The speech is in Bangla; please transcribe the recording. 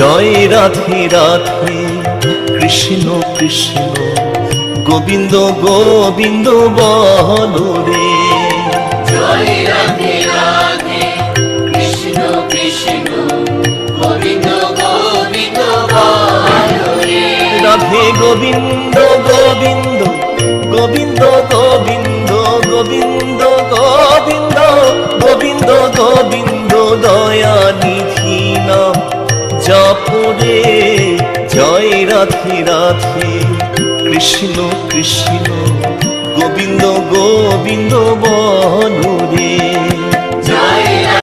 জয় রাধে রাধে কৃষ্ণ কৃষ্ণ গোবিন্দ গোবিন্দ বলো রে। জয় রাধে রাধে কৃষ্ণ কৃষ্ণ গোবিন্দ গোবিন্দ বলো রে। রাধে গোবিন্দ গোবিন্দ গোবিন্দ গোবিন্দ গোবিন্দ গোবিন্দ গোবিন্দ গোবিন্দ দয়া নিধি নাম জপরে। জয় রাধে রাধে কৃষ্ণ কৃষ্ণ গোবিন্দ গোবিন্দ বলো রে।